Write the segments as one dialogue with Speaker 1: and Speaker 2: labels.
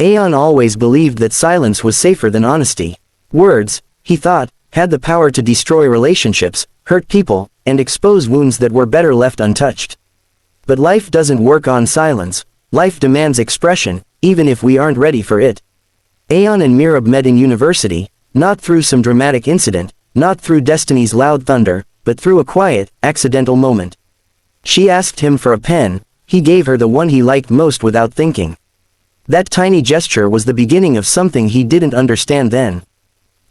Speaker 1: Aeon always believed that silence was safer than honesty. Words, he thought, had the power to destroy relationships, hurt people, and expose wounds that were better left untouched. But life doesn't work on silence. Life demands expression, even if we aren't ready for it. Aeon and Mirab met in university, not through some dramatic incident, not through destiny's loud thunder, but through a quiet, accidental moment. She asked him for a pen, he gave her the one he liked most without thinking. That tiny gesture was the beginning of something he didn't understand then.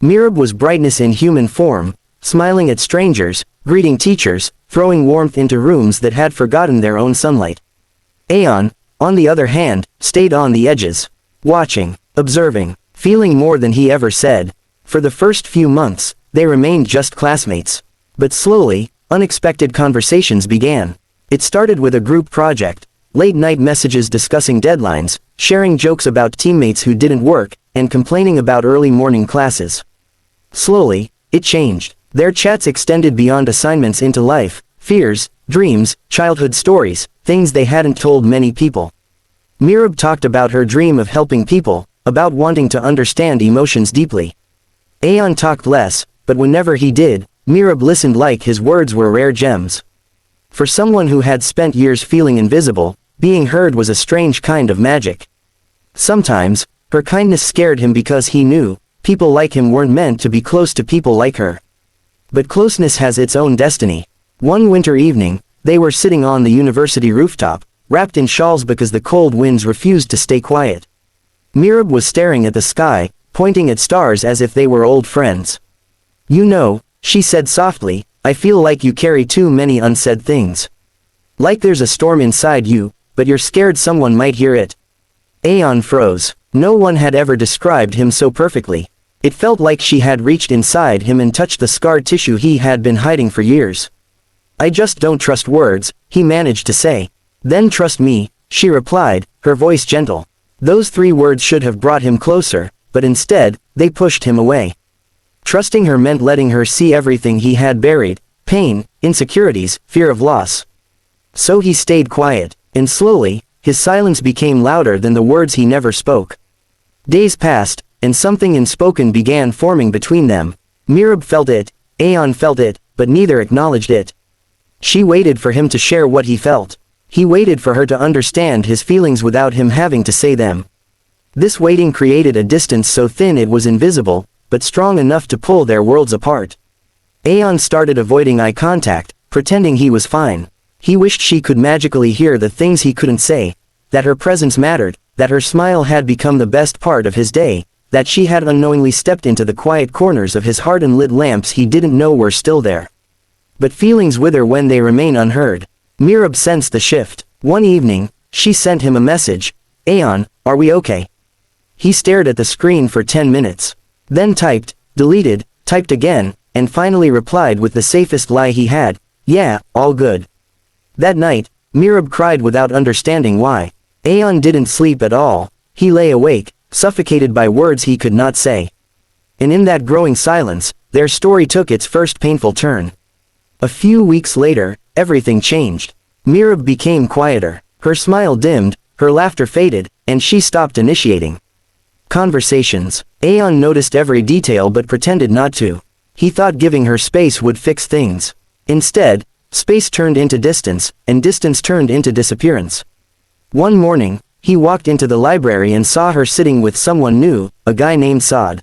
Speaker 1: Mirab was brightness in human form, smiling at strangers, greeting teachers, throwing warmth into rooms that had forgotten their own sunlight. Aeon, on the other hand, stayed on the edges, watching, observing, feeling more than he ever said. For the first few months, they remained just classmates. But slowly, unexpected conversations began. It started with a group project, late-night messages discussing deadlines, sharing jokes about teammates who didn't work, and complaining about early morning classes. Slowly, it changed. Their chats extended beyond assignments into life, fears, dreams, childhood stories, things they hadn't told many people. Mirab talked about her dream of helping people, about wanting to understand emotions deeply. Aeon talked less, but whenever he did, Mirab listened like his words were rare gems. For someone who had spent years feeling invisible, being heard was a strange kind of magic. Sometimes, her kindness scared him because he knew, people like him weren't meant to be close to people like her. But closeness has its own destiny. One winter evening, they were sitting on the university rooftop, wrapped in shawls because the cold winds refused to stay quiet. Mirab was staring at the sky, pointing at stars as if they were old friends. "You know," she said softly, "I feel like you carry too many unsaid things. Like there's a storm inside you, but you're scared someone might hear it." Aeon froze. No one had ever described him so perfectly. It felt like she had reached inside him and touched the scarred tissue he had been hiding for years. "I just don't trust words," he managed to say. "Then trust me," she replied, her voice gentle. Those 3 words should have brought him closer, but instead, they pushed him away. Trusting her meant letting her see everything he had buried, pain, insecurities, fear of loss. So he stayed quiet, and slowly, his silence became louder than the words he never spoke. Days passed, and something unspoken began forming between them. Mirab felt it, Aeon felt it, but neither acknowledged it. She waited for him to share what he felt. He waited for her to understand his feelings without him having to say them. This waiting created a distance so thin it was invisible, but strong enough to pull their worlds apart. Aeon started avoiding eye contact, pretending he was fine. He wished she could magically hear the things he couldn't say, that her presence mattered, that her smile had become the best part of his day, that she had unknowingly stepped into the quiet corners of his heart and lit lamps he didn't know were still there. But feelings wither when they remain unheard. Mirab sensed the shift. One evening, she sent him a message. "Aeon, are we okay?" He stared at the screen for 10 minutes. Then typed, deleted, typed again, and finally replied with the safest lie he had. "Yeah, all good." That night, Mirab cried without understanding why. Aeon didn't sleep at all. He lay awake, suffocated by words he could not say. And in that growing silence, their story took its first painful turn. A few weeks later, everything changed. Mirab became quieter. Her smile dimmed, her laughter faded, and she stopped initiating conversations. Aeon noticed every detail but pretended not to. He thought giving her space would fix things. Instead, space turned into distance, and distance turned into disappearance. One morning, he walked into the library and saw her sitting with someone new, a guy named Saad.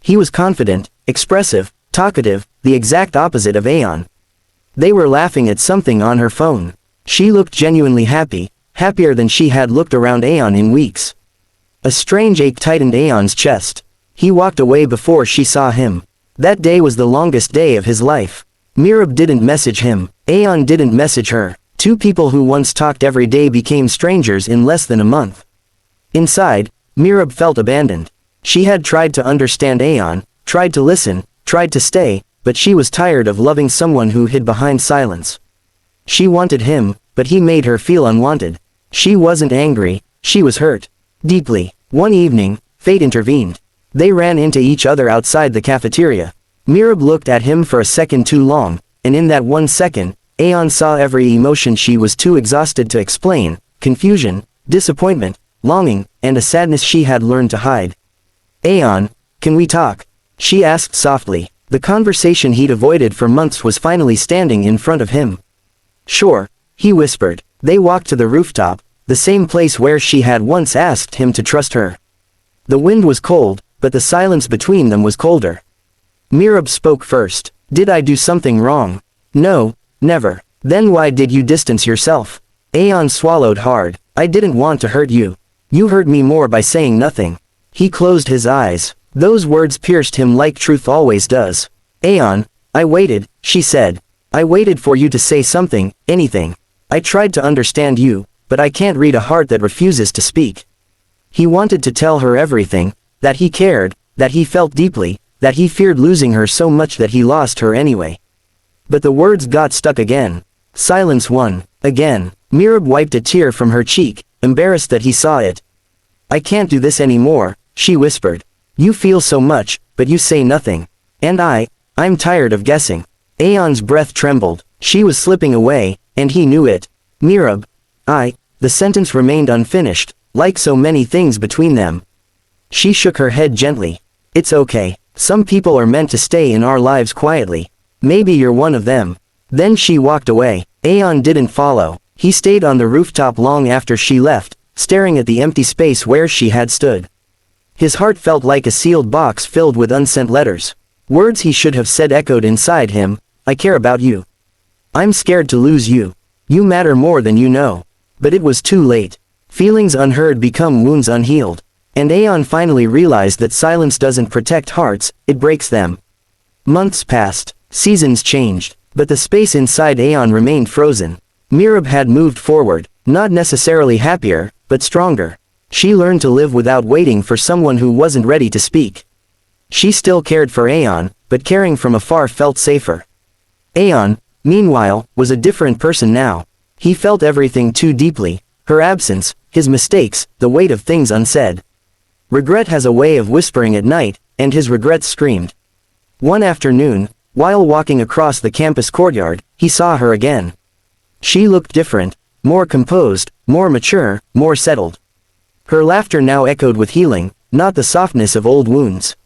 Speaker 1: He was confident, expressive, talkative, the exact opposite of Aeon. They were laughing at something on her phone. She looked genuinely happy, happier than she had looked around Aeon in weeks. A strange ache tightened Aeon's chest. He walked away before she saw him. That day was the longest day of his life. Mirab didn't message him. Aeon didn't message her. 2 people who once talked every day became strangers in less than a month. Inside, Mirab felt abandoned. She had tried to understand Aeon, tried to listen, tried to stay, but she was tired of loving someone who hid behind silence. She wanted him, but he made her feel unwanted. She wasn't angry, she was hurt. Deeply. One evening, fate intervened. They ran into each other outside the cafeteria. Mirab looked at him for a second too long, and in that 1 second, Aeon saw every emotion she was too exhausted to explain: confusion, disappointment, longing, and a sadness she had learned to hide. "Aeon, can we talk?" she asked softly. The conversation he'd avoided for months was finally standing in front of him. "Sure," he whispered. They walked to the rooftop, the same place where she had once asked him to trust her. The wind was cold, but the silence between them was colder. Mirab spoke first. "Did I do something wrong?" "No, never." "Then why did you distance yourself?" Aeon swallowed hard. "I didn't want to hurt you. You hurt me more by saying nothing." He closed his eyes. Those words pierced him like truth always does. "Aeon, I waited," she said. "I waited for you to say something, anything. I tried to understand you, but I can't read a heart that refuses to speak." He wanted to tell her everything, that he cared, that he felt deeply, that he feared losing her so much that he lost her anyway. But the words got stuck again. Silence won. Again. Mirab wiped a tear from her cheek, embarrassed that he saw it. "I can't do this anymore," she whispered. "You feel so much, but you say nothing. And I'm tired of guessing." Aeon's breath trembled. She was slipping away, and he knew it. "Mirab, the sentence remained unfinished, like so many things between them. She shook her head gently. "It's okay. Some people are meant to stay in our lives quietly. Maybe you're one of them." Then she walked away. Aeon didn't follow. He stayed on the rooftop long after she left, staring at the empty space where she had stood. His heart felt like a sealed box filled with unsent letters. Words he should have said echoed inside him. "I care about you. I'm scared to lose you. You matter more than you know." But it was too late. Feelings unheard become wounds unhealed. And Aeon finally realized that silence doesn't protect hearts, it breaks them. Months passed. Seasons changed. But the space inside Aeon remained frozen. Mirab had moved forward, not necessarily happier, but stronger. She learned to live without waiting for someone who wasn't ready to speak. She still cared for Aeon, but caring from afar felt safer. Aeon, meanwhile, was a different person now. He felt everything too deeply, her absence, his mistakes, the weight of things unsaid. Regret has a way of whispering at night, and his regrets screamed. One afternoon, while walking across the campus courtyard, he saw her again. She looked different, more composed, more mature, more settled. Her laughter now echoed with healing, not the softness of old wounds.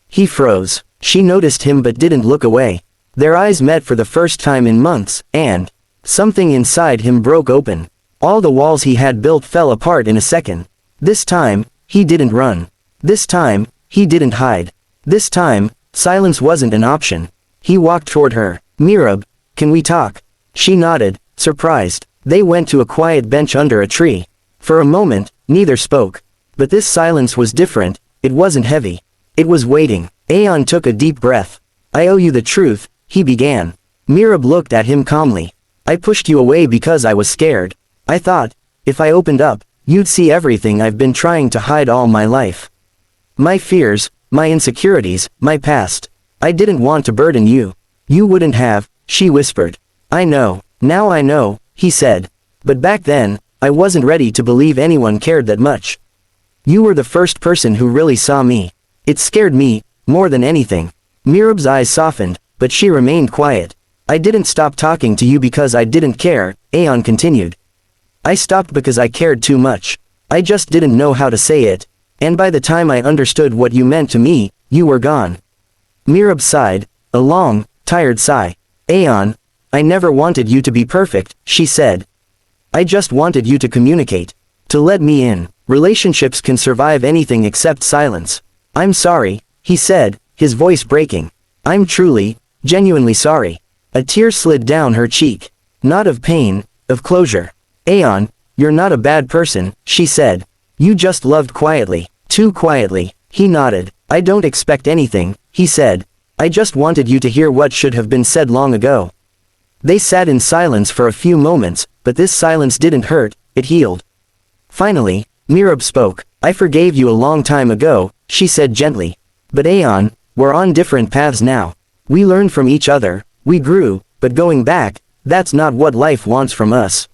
Speaker 1: He froze. She noticed him but didn't look away. Their eyes met for the first time in months, and something inside him broke open. All the walls he had built fell apart in a second. This time, he didn't run. This time, he didn't hide. This time, silence wasn't an option. He walked toward her. "Mirab, can we talk?" She nodded, surprised. They went to a quiet bench under a tree. For a moment, neither spoke. But this silence was different. It wasn't heavy. It was waiting. Aeon took a deep breath. "I owe you the truth," he began. Mirab looked at him calmly. "I pushed you away because I was scared. I thought, if I opened up, you'd see everything I've been trying to hide all my life. My fears, my insecurities, my past. I didn't want to burden you." "You wouldn't have," she whispered. "I know. Now I know," he said. "But back then, I wasn't ready to believe anyone cared that much. You were the first person who really saw me. It scared me, more than anything." Mirab's eyes softened, but she remained quiet. "I didn't stop talking to you because I didn't care," Aeon continued. "I stopped because I cared too much. I just didn't know how to say it. And by the time I understood what you meant to me, you were gone." Mirab sighed, a long, tired sigh. "Aeon, I never wanted you to be perfect," she said. "I just wanted you to communicate. To let me in. Relationships can survive anything except silence." "I'm sorry," he said, his voice breaking. "I'm truly, genuinely sorry." A tear slid down her cheek. Not of pain, of closure. "Aeon, you're not a bad person," she said. "You just loved quietly. Too quietly." He nodded. "I don't expect anything," he said. "I just wanted you to hear what should have been said long ago." They sat in silence for a few moments, but this silence didn't hurt, it healed. Finally, Mirab spoke. "I forgave you a long time ago," she said gently. "But Aeon, we're on different paths now. We learned from each other, we grew, but going back, that's not what life wants from us."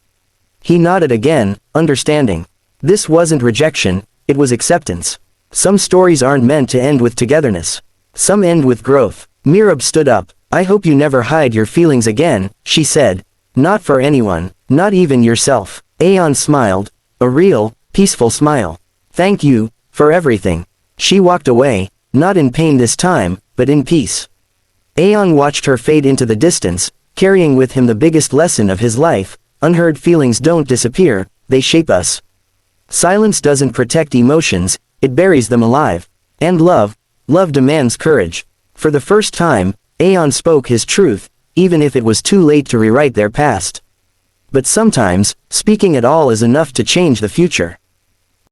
Speaker 1: He nodded again, understanding. This wasn't rejection, it was acceptance. Some stories aren't meant to end with togetherness. Some end with growth. Mirab stood up. "I hope you never hide your feelings again," she said. "Not for anyone, not even yourself." Aeon smiled. A real, peaceful smile. Thank you, for everything. She walked away, not in pain this time, but in peace. Aeon watched her fade into the distance, carrying with him the biggest lesson of his life: unheard feelings don't disappear, they shape us. Silence doesn't protect emotions, it buries them alive. And love demands courage. For the first time, Aeon spoke his truth, even if it was too late to rewrite their past. But sometimes, speaking at all is enough to change the future.